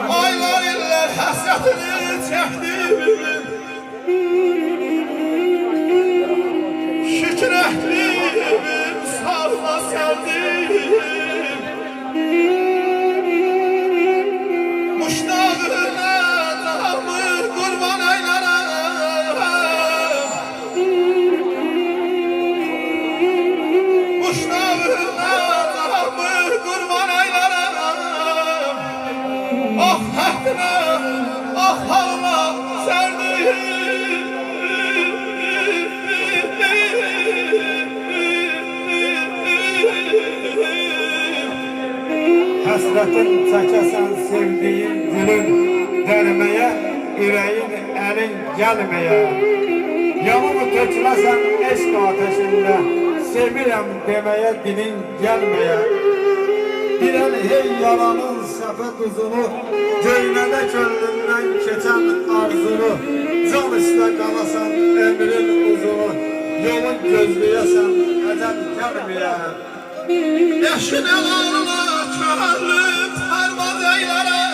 Aylar iller hasretini çektim. Şükür ettim, sarma sevdim. Muştağına damı kurban aylarım. Muştağına damı kurban aylarım. Ah hakkına, ah halına serdim. Hasretin çəkəsən sevdiğin gülün dərməyə, ürəyin əlin gəlməyə. Yanımı töküləsən eşq ateşində, sevirəm deməyə dilin gəlməyə. Bilən hey yalanın səfət uzunu, göynədə könlündən keçən arzunu. Can istə qalasan ömrün uzunu, yolun gözləyəsən əcəl gəlməyə. Yaşın elanına körlüm pervaz eylerim.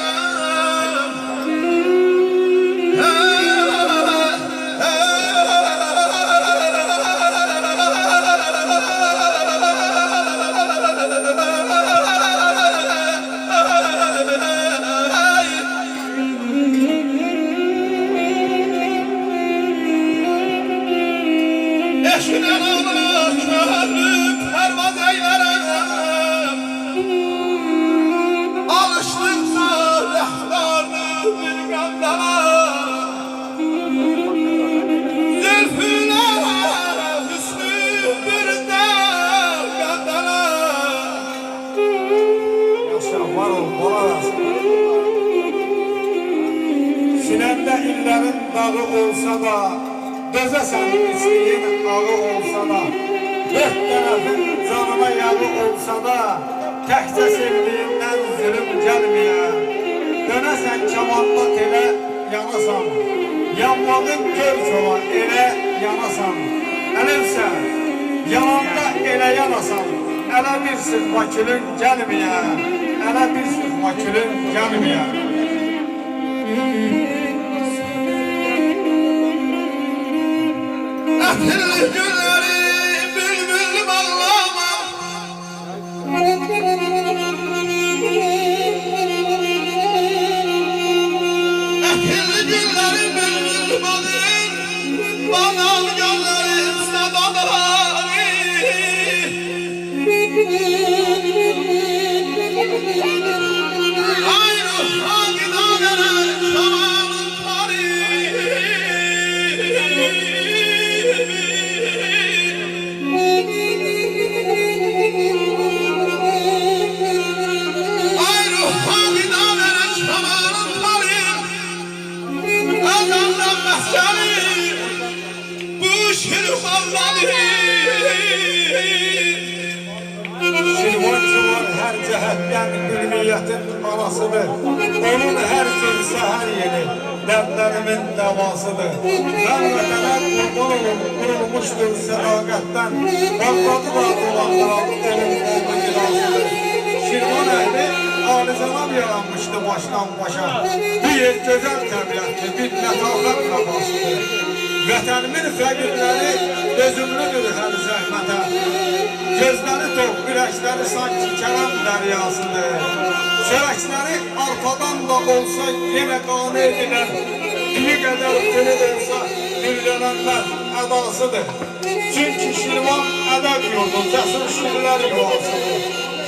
Yaşın elanına körlüm pervaz eylerim. Alıştıkça rehtarlı bir gandala, zülfüne hüsnü bir de gandala. Yaşa var ol, balaraz. Sinəndə illərin dağı olsa da, dözəsən istəyin ağı olsa da, dörd tərəfin canına yağı olsa da, təkcə sevdiyindən zülüm gəlməyə. Dönəsən kamanlıq elə yanasan, yanmağın gör çola elə yanasan. Əlivsə, yananda elə yanasan, ələ bir sıxma külün gəlməyə, ələ bir sıxma külün gəlməyə. Ətirli günləri bülbül bağlama, ətirli günləri bülbül bağır, banal gönlərim sədaları. Ay ruha gidanere şamanın tari. Ay ruha gidanere şamanın tari. Azamdan meskeri bu şirmanları. Şirvan hər cəhətdən ülmiyyətin anasıdır. Onun hər gün səhər yeri dərdlərimin dəvasıdır. Mən vətənə qurban olum, qurulmuşdur sədaqətdən. Bağladı var olanlar, onun olma gilasıdır. Şirvan əhli alizanam yaranmışdı başdan başa. Bu yer gözəl təbiətli, bir lətafət nabasıdır. Vətənimin fəqirləri özümlüdür hər zəhmətə. Gözləri toq, ürəkləri sanki kərəm dəryasıdır. Çörəkləri arpadan da olsa yenə qane edilər. Bir qədər günü olsa birlənənlər ədasıdır. Çünki Şirvan ədəb yurdu, cəsur şirlər yuvasıdır.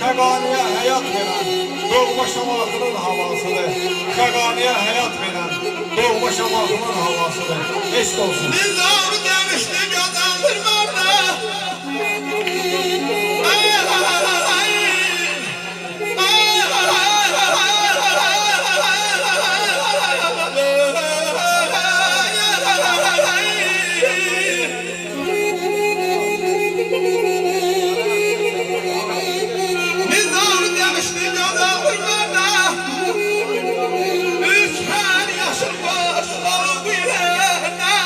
Xəqaniyə həyat verən, doğma şamatının havasıdır. Xəqaniyə həyat verən, doğma şamatının havasıdır. Eşq olsun. Nizam demişti gözəldırmanda. Nizam demişti gözəldırmanda. Üç her yaşın başları bir yerine.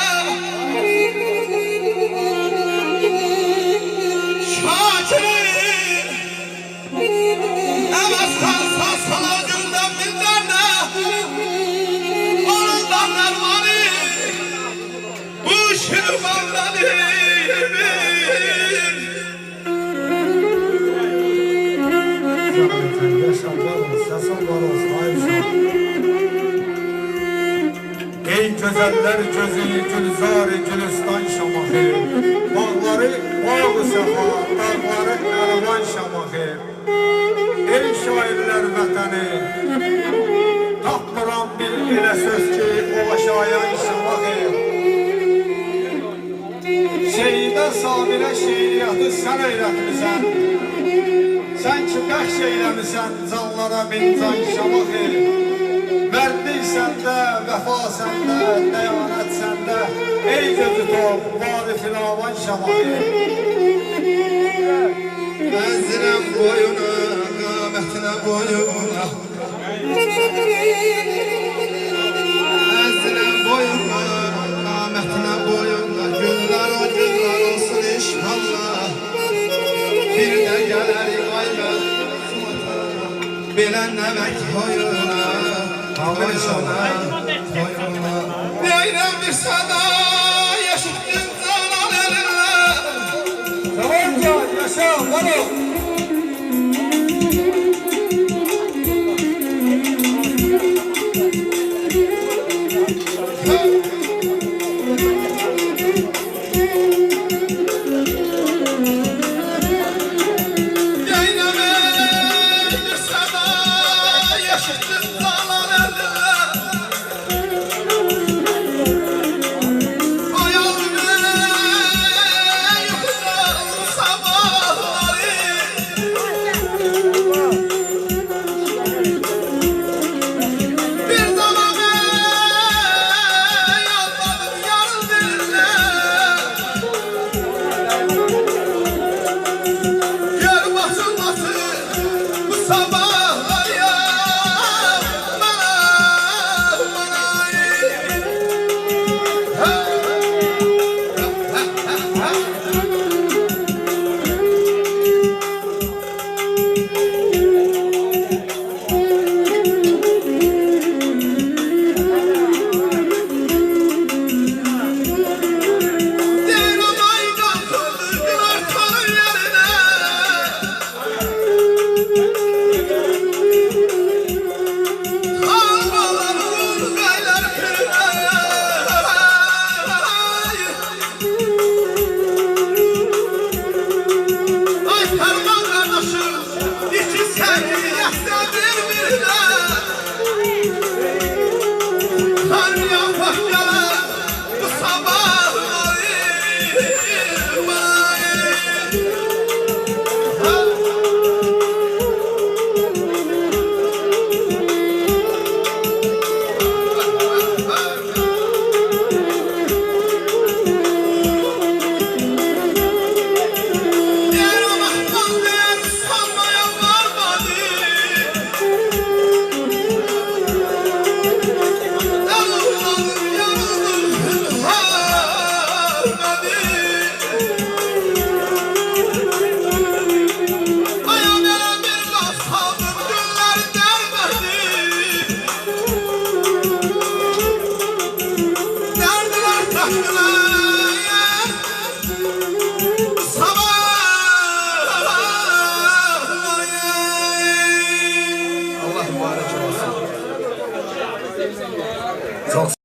var olsun. Hayır şah. Ey güzeller gözü gülzar gülistan şamahı, bağları bağ-ı sefa, dağları elvan şamahı. Ey şairler vətəni, tapmıram bir elə söz ki, o aşağıyan şamahı. Şeydə Sabirə şeiriyyatı sən öyrətmisən, sən ki bəxş eyləmisən canlara min can şamahı. Mərdlik səndə, vəfa səndə, dəyanət səndə, ey gözü top, var-ı filavan şamahı. Əzrəm boyuna, qamətinə boyuna. Əzrəm boyuna, qamətinə boyuna. Günlər o günlər olsun inşallah. Bir də gələrik ayrı belə nəvək toyuna. Bayram bir sada yaşıttın canan elinle. Tamam can, yaşa, var ol. Çok